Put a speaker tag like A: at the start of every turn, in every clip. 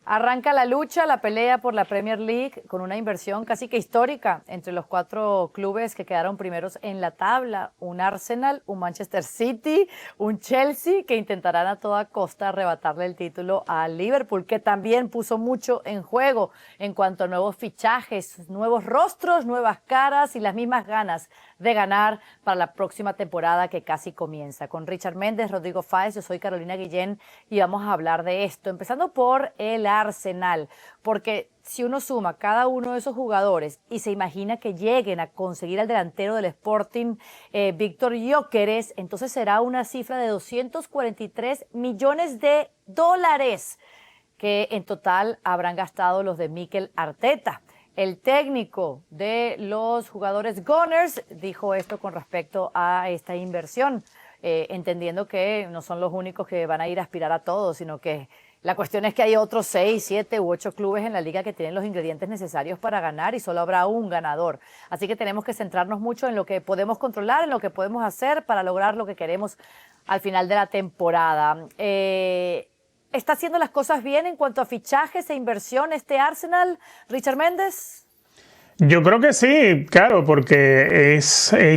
A: Arranca la lucha, la pelea por la Premier League con una inversión casi que histórica entre los cuatro clubes que quedaron primeros en la tabla. Un Arsenal, un Manchester City, un Chelsea que intentarán a toda costa arrebatarle el título a Liverpool, que también puso mucho en juego en cuanto a nuevos fichajes, nuevos rostros, nuevas caras y las mismas ganas de ganar para la próxima temporada que casi comienza. Con Richard Méndez, Rodrigo Fáez, yo soy Carolina Guillén y vamos a hablar de esto, empezando por el Arsenal, porque si uno suma cada uno de esos jugadores y se imagina que lleguen a conseguir al delantero del Sporting, Víctor Gyökeres, entonces será una cifra de 243 millones de dólares que en total habrán gastado los de Mikel Arteta. El técnico de los jugadores Gunners dijo esto con respecto a esta inversión, entendiendo que no son los únicos que van a ir a aspirar a todo, sino que la cuestión es que hay otros 6, 7 u 8 clubes en la liga que tienen los ingredientes necesarios para ganar y solo habrá un ganador. Así que tenemos que centrarnos mucho en lo que podemos controlar, en lo que podemos hacer para lograr lo que queremos al final de la temporada. ¿Está haciendo las cosas bien en cuanto a fichajes e inversión este Arsenal, Richard Méndez?
B: Yo creo que sí, claro, porque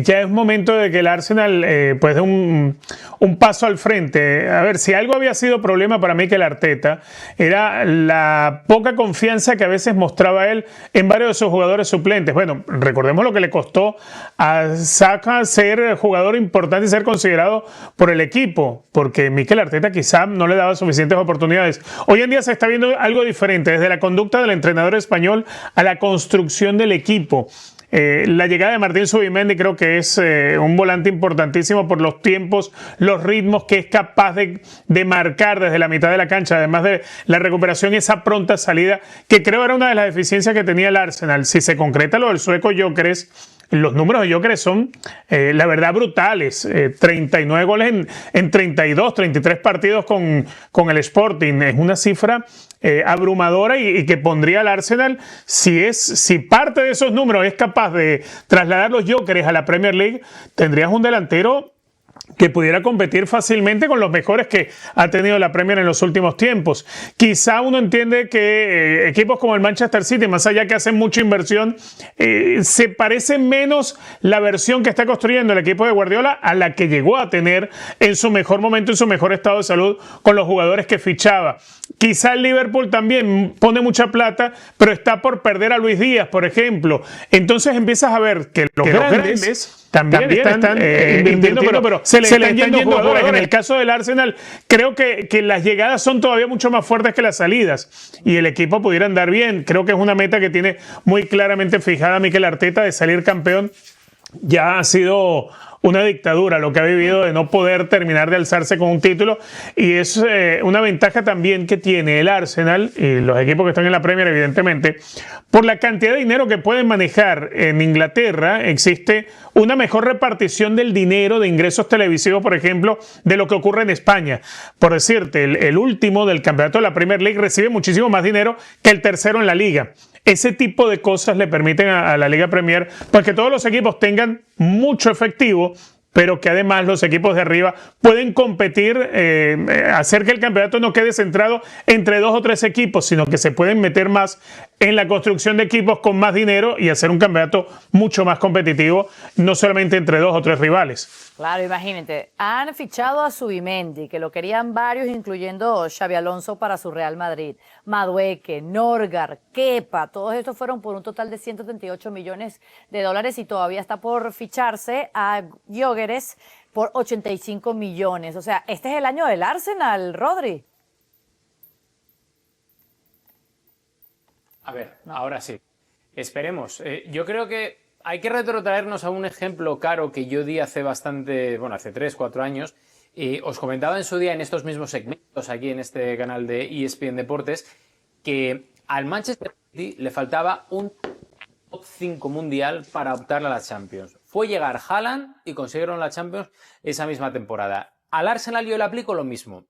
B: ya es momento de que el Arsenal pues dé un paso al frente. A ver, si algo había sido problema para Mikel Arteta, era la poca confianza que a veces mostraba él en varios de sus jugadores suplentes. Bueno, recordemos lo que le costó a Saka ser jugador importante y ser considerado por el equipo, porque Mikel Arteta quizá no le daba suficientes oportunidades. Hoy en día se está viendo algo diferente, desde la conducta del entrenador español a la construcción del equipo. La llegada de Martín Zubimendi creo que es un volante importantísimo por los tiempos, los ritmos que es capaz de marcar desde la mitad de la cancha, además de la recuperación y esa pronta salida, que creo era una de las deficiencias que tenía el Arsenal. Si se concreta lo del sueco Gyökeres, los números de Gyökeres son, la verdad, brutales. 39 goles en 32, 33 partidos con el Sporting. Es una cifra abrumadora y que pondría al Arsenal, si parte de esos números es capaz de trasladar los Gyökeres a la Premier League, tendrías un delantero que pudiera competir fácilmente con los mejores que ha tenido la Premier en los últimos tiempos. Quizá uno entiende que equipos como el Manchester City, más allá que hacen mucha inversión, se parece menos la versión que está construyendo el equipo de Guardiola a la que llegó a tener en su mejor momento, en su mejor estado de salud, con los jugadores que fichaba. Quizá el Liverpool también pone mucha plata, pero está por perder a Luis Díaz, por ejemplo. Entonces empiezas a ver que los grandes también están invirtiendo, pero se le están yendo jugadores. En el caso del Arsenal, creo que las llegadas son todavía mucho más fuertes que las salidas y el equipo pudiera andar bien. Creo que es una meta que tiene muy claramente fijada Mikel Arteta de salir campeón. Ya ha sido una dictadura lo que ha vivido de no poder terminar de alzarse con un título, y es una ventaja también que tiene el Arsenal y los equipos que están en la Premier, evidentemente, por la cantidad de dinero que pueden manejar. En Inglaterra existe una mejor repartición del dinero de ingresos televisivos, por ejemplo, de lo que ocurre en España. Por decirte, el último del campeonato de la Premier League recibe muchísimo más dinero que el tercero en la Liga. Ese tipo de cosas le permiten a la Liga Premier pues que todos los equipos tengan mucho efectivo, pero que además los equipos de arriba pueden competir, hacer que el campeonato no quede centrado entre 2 o 3 equipos, sino que se pueden meter más en la construcción de equipos con más dinero y hacer un campeonato mucho más competitivo, no solamente entre 2 o 3 rivales.
A: Claro, imagínate, han fichado a Zubimendi, que lo querían varios, incluyendo Xabi Alonso para su Real Madrid, Madueke, Norgar, Kepa, todos estos fueron por un total de 138 millones de dólares y todavía está por ficharse a Gyökeres por 85 millones. O sea, este es el año del Arsenal, Rodri.
C: A ver, ahora sí. Esperemos. Yo creo que hay que retrotraernos a un ejemplo claro que yo di hace bastante, bueno, hace 3, 4 años. Os comentaba en su día en estos mismos segmentos aquí en este canal de ESPN Deportes que al Manchester City le faltaba un top 5 mundial para optar a la Champions. Fue llegar Haaland y consiguieron la Champions esa misma temporada. Al Arsenal yo le aplico lo mismo.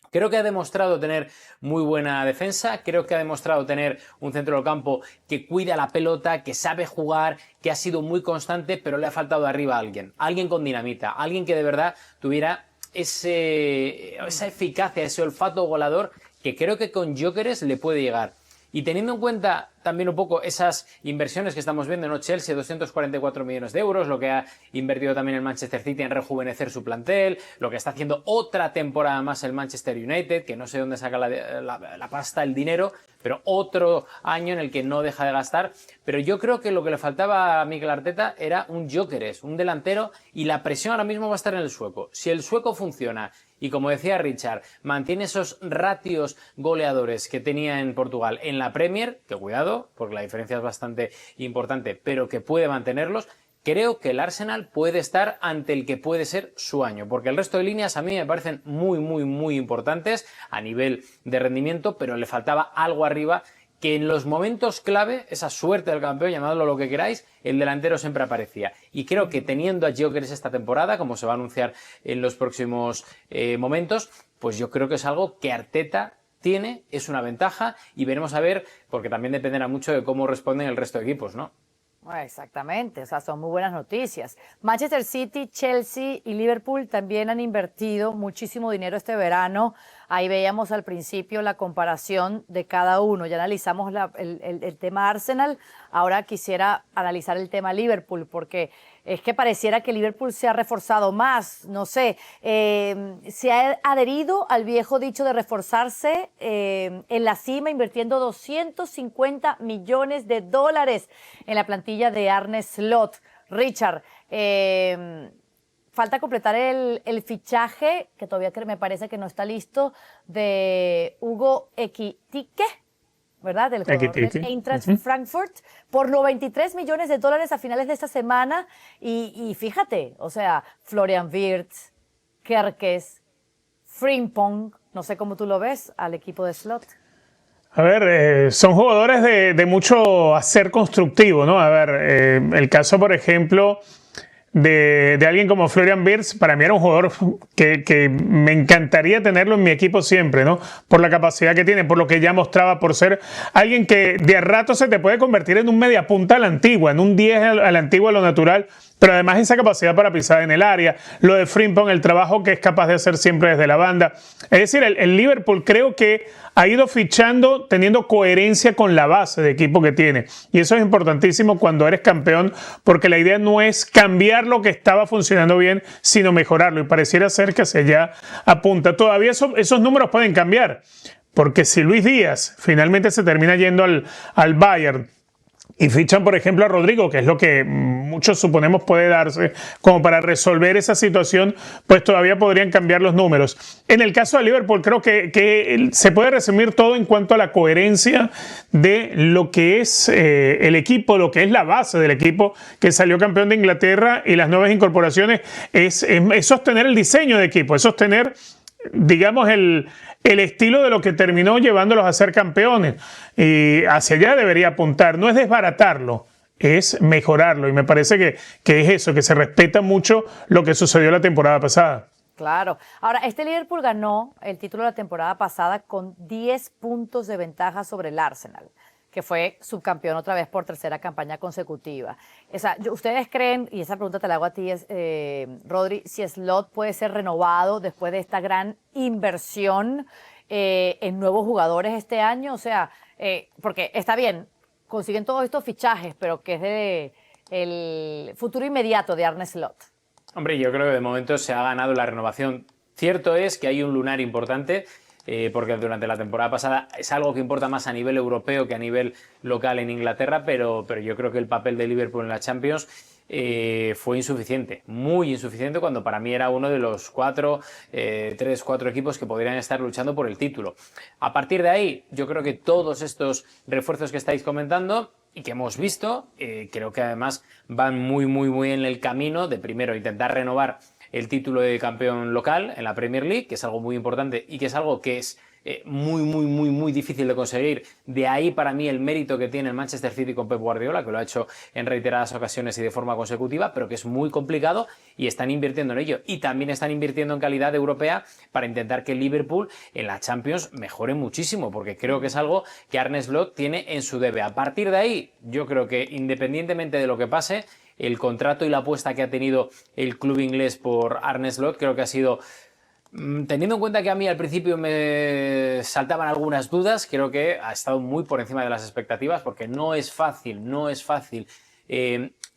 C: Creo que ha demostrado tener muy buena defensa, creo que ha demostrado tener un centro del campo que cuida la pelota, que sabe jugar, que ha sido muy constante, pero le ha faltado arriba alguien con dinamita, alguien que de verdad tuviera esa eficacia, ese olfato goleador que creo que con Gyökeres le puede llegar. Y teniendo en cuenta también un poco esas inversiones que estamos viendo, ¿no? Chelsea, 244 millones de euros, lo que ha invertido también el Manchester City en rejuvenecer su plantel, lo que está haciendo otra temporada más el Manchester United, que no sé dónde saca la pasta, el dinero, pero otro año en el que no deja de gastar. Pero yo creo que lo que le faltaba a Mikel Arteta era un Gyökeres, un delantero, y la presión ahora mismo va a estar en el sueco. Si el sueco funciona y, como decía Richard, mantiene esos ratios goleadores que tenía en Portugal en la Premier, que cuidado, porque la diferencia es bastante importante, pero que puede mantenerlos, creo que el Arsenal puede estar ante el que puede ser su año, porque el resto de líneas a mí me parecen muy importantes a nivel de rendimiento, pero le faltaba algo arriba que en los momentos clave, esa suerte del campeón, llamadlo lo que queráis, el delantero siempre aparecía. Y creo que teniendo a Gyökeres esta temporada, como se va a anunciar en los próximos momentos, pues yo creo que es algo que Arteta tiene, es una ventaja, y veremos a ver, porque también dependerá mucho de cómo responden el resto de equipos, ¿no?
A: Exactamente, o sea, son muy buenas noticias. Manchester City, Chelsea y Liverpool también han invertido muchísimo dinero este verano. Ahí veíamos al principio la comparación de cada uno. Ya analizamos el tema Arsenal. Ahora quisiera analizar el tema Liverpool, porque es que pareciera que Liverpool se ha reforzado más. No sé, se ha adherido al viejo dicho de reforzarse en la cima, invirtiendo 250 millones de dólares en la plantilla de Arne Slot. Richard, falta completar el fichaje, que todavía me parece que no está listo, de Hugo Ekitike, ¿verdad? Del jugador del Eintracht Frankfurt, por 93 millones de dólares a finales de esta semana. Y fíjate, o sea, Florian Wirtz, Kerkez, Frimpong, no sé cómo tú lo ves al equipo de Slot.
B: A ver, son jugadores de mucho hacer constructivo, ¿no? A ver, el caso, por ejemplo, de alguien como Florian Wirtz, para mí era un jugador que me encantaría tenerlo en mi equipo siempre, ¿no? Por la capacidad que tiene, por lo que ya mostraba, por ser alguien que de a rato se te puede convertir en un mediapunta a la antigua, en un 10 a la antigua, a lo natural, pero además esa capacidad para pisar en el área, lo de Frimpong, el trabajo que es capaz de hacer siempre desde la banda. Es decir, el Liverpool creo que ha ido fichando teniendo coherencia con la base de equipo que tiene. Y eso es importantísimo cuando eres campeón, porque la idea no es cambiar lo que estaba funcionando bien, sino mejorarlo. Y pareciera ser que hacia allá apunta. Todavía esos números pueden cambiar, porque si Luis Díaz finalmente se termina yendo al Bayern, y fichan, por ejemplo, a Rodrigo, que es lo que muchos suponemos puede darse como para resolver esa situación, pues todavía podrían cambiar los números. En el caso de Liverpool, creo que se puede resumir todo en cuanto a la coherencia de lo que es el equipo, lo que es la base del equipo que salió campeón de Inglaterra, y las nuevas incorporaciones es sostener el diseño de equipo, es sostener, digamos, el estilo de lo que terminó llevándolos a ser campeones, y hacia allá debería apuntar. No es desbaratarlo, es mejorarlo, y me parece que es eso, que se respeta mucho lo que sucedió la temporada pasada.
A: Claro. Ahora, este Liverpool ganó el título de la temporada pasada con 10 puntos de ventaja sobre el Arsenal, que fue subcampeón otra vez por tercera campaña consecutiva. O sea, ¿ustedes creen, y esa pregunta te la hago a ti, Rodri, si Slot puede ser renovado después de esta gran inversión en nuevos jugadores este año? O sea, porque está bien, consiguen todos estos fichajes, pero que es de el futuro inmediato de Arne Slot.
C: Hombre, yo creo que de momento se ha ganado la renovación. Cierto es que hay un lunar importante, porque durante la temporada pasada es algo que importa más a nivel europeo que a nivel local en Inglaterra, pero yo creo que el papel de Liverpool en la Champions fue insuficiente, muy insuficiente, cuando para mí era uno de los 4 equipos que podrían estar luchando por el título. A partir de ahí, yo creo que todos estos refuerzos que estáis comentando y que hemos visto, creo que además van muy en el camino de primero intentar renovar el título de campeón local en la Premier League, que es algo muy importante y que es algo que es muy difícil de conseguir. De ahí para mí el mérito que tiene el Manchester City con Pep Guardiola, que lo ha hecho en reiteradas ocasiones y de forma consecutiva, pero que es muy complicado, y están invirtiendo en ello. Y también están invirtiendo en calidad europea para intentar que Liverpool en la Champions mejore muchísimo, porque creo que es algo que Arne Slot tiene en su debe. A partir de ahí, yo creo que independientemente de lo que pase, el contrato y la apuesta que ha tenido el club inglés por Arne Slot creo que ha sido Teniendo en cuenta que a mí al principio me saltaban algunas dudas, creo que ha estado muy por encima de las expectativas, porque no es fácil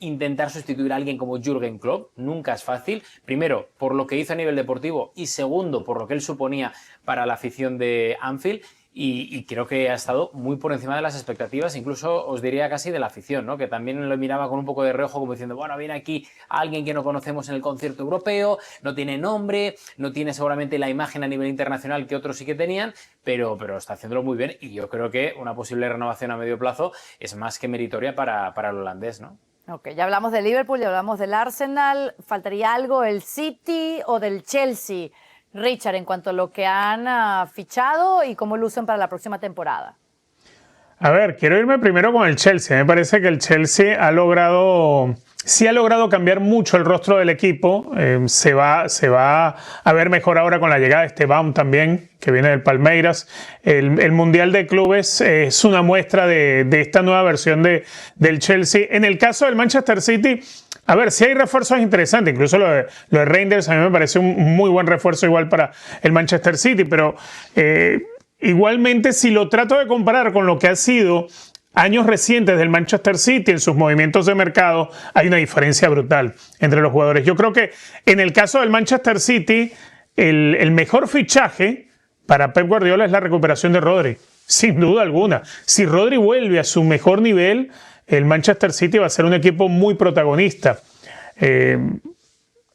C: intentar sustituir a alguien como Jürgen Klopp, nunca es fácil. Primero, por lo que hizo a nivel deportivo, y segundo, por lo que él suponía para la afición de Anfield. Y creo que ha estado muy por encima de las expectativas, incluso os diría casi de la afición, ¿no? Que también lo miraba con un poco de reojo, como diciendo, bueno, viene aquí alguien que no conocemos en el concierto europeo, no tiene nombre, no tiene seguramente la imagen a nivel internacional que otros sí que tenían, pero está haciéndolo muy bien, y yo creo que una posible renovación a medio plazo es más que meritoria para el holandés, ¿no?
A: Ok, ya hablamos de Liverpool, ya hablamos del Arsenal. ¿Faltaría algo del City o del Chelsea? Richard, en cuanto a lo que han fichado y cómo lucen para la próxima temporada.
B: A ver, quiero irme primero con el Chelsea. Me parece que el Chelsea sí ha logrado cambiar mucho el rostro del equipo. Se va a ver mejor ahora con la llegada de Esteban también, que viene del Palmeiras. El Mundial de Clubes es una muestra de esta nueva versión del Chelsea. En el caso del Manchester City, a ver, sí hay refuerzos interesantes, incluso lo de Reinders a mí me parece un muy buen refuerzo igual para el Manchester City, pero igualmente si lo trato de comparar con lo que ha sido años recientes del Manchester City en sus movimientos de mercado, hay una diferencia brutal entre los jugadores. Yo creo que en el caso del Manchester City, el mejor fichaje para Pep Guardiola es la recuperación de Rodri, sin duda alguna. Si Rodri vuelve a su mejor nivel, el Manchester City va a ser un equipo muy protagonista.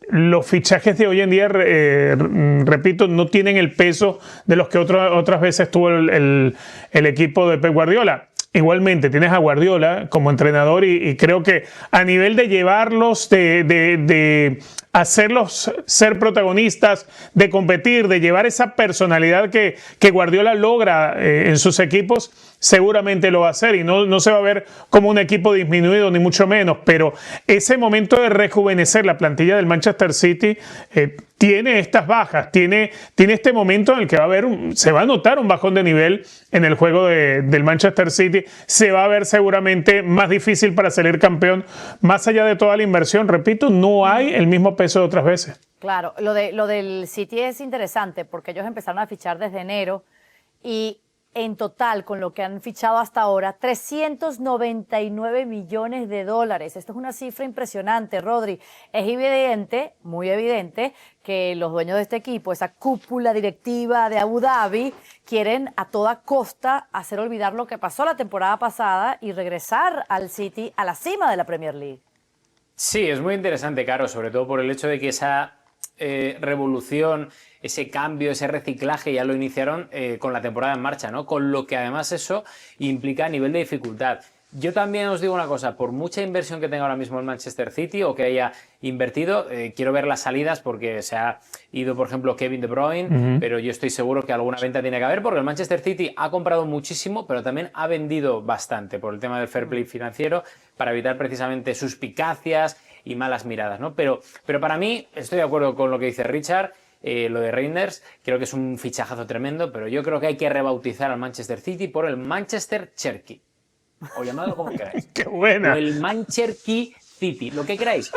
B: Los fichajes de hoy en día, repito, no tienen el peso de los que otras veces tuvo el equipo de Pep Guardiola. Igualmente, tienes a Guardiola como entrenador y creo que a nivel de llevarlos, de hacerlos ser protagonistas, de competir, de llevar esa personalidad que Guardiola logra en sus equipos, seguramente lo va a hacer y no se va a ver como un equipo disminuido ni mucho menos, pero ese momento de rejuvenecer la plantilla del Manchester City tiene estas bajas, tiene este momento en el que se va a notar un bajón de nivel en el juego del Manchester City, se va a ver seguramente más difícil para salir campeón, más allá de toda la inversión, repito, no hay el mismo peso de otras veces.
A: Claro, lo del City es interesante porque ellos empezaron a fichar desde enero y en total, con lo que han fichado hasta ahora, 399 millones de dólares. Esto es una cifra impresionante, Rodri. Es evidente, muy evidente, que los dueños de este equipo, esa cúpula directiva de Abu Dhabi, quieren a toda costa hacer olvidar lo que pasó la temporada pasada y regresar al City a la cima de la Premier League.
C: Sí, es muy interesante, Caro, sobre todo por el hecho de que esa revolución, ese cambio, ese reciclaje ya lo iniciaron con la temporada en marcha, ¿no? Con lo que además eso implica a nivel de dificultad. Yo también os digo una cosa, por mucha inversión que tenga ahora mismo el Manchester City o que haya invertido, quiero ver las salidas porque se ha ido, por ejemplo, Kevin De Bruyne, pero yo estoy seguro que alguna venta tiene que haber porque el Manchester City ha comprado muchísimo, pero también ha vendido bastante por el tema del fair play financiero para evitar precisamente suspicacias y malas miradas, ¿no? Pero para mí, estoy de acuerdo con lo que dice Richard, lo de Reinders, creo que es un fichajazo tremendo, pero yo creo que hay que rebautizar al Manchester City por el Manchester Cherky. O llamadlo como queráis.
B: ¡Qué buena!
C: O el Manchester City, lo que queráis,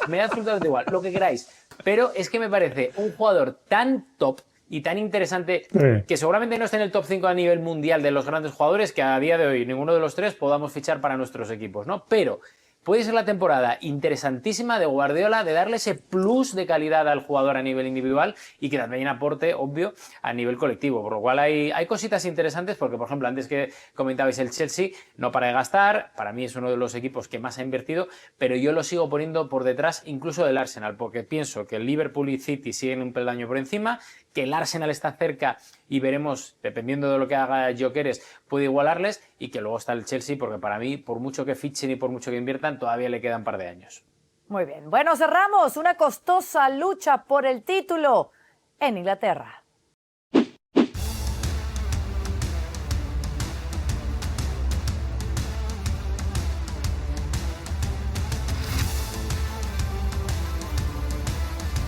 C: me da absolutamente igual, lo que queráis. Pero es que me parece un jugador tan top y tan interesante que seguramente no esté en el top 5 a nivel mundial de los grandes jugadores que a día de hoy ninguno de los tres podamos fichar para nuestros equipos, ¿no? Pero puede ser la temporada interesantísima de Guardiola, de darle ese plus de calidad al jugador a nivel individual y que también aporte, obvio, a nivel colectivo. Por lo cual hay cositas interesantes porque, por ejemplo, antes que comentabais el Chelsea, no para de gastar, para mí es uno de los equipos que más ha invertido, pero yo lo sigo poniendo por detrás incluso del Arsenal, porque pienso que el Liverpool y City siguen un peldaño por encima, que el Arsenal está cerca y veremos, dependiendo de lo que haga Gyökeres, puede igualarles, y que luego está el Chelsea, porque para mí, por mucho que fichen y por mucho que inviertan, todavía le quedan un par de años.
A: Muy bien. Bueno, cerramos una costosa lucha por el título en Inglaterra.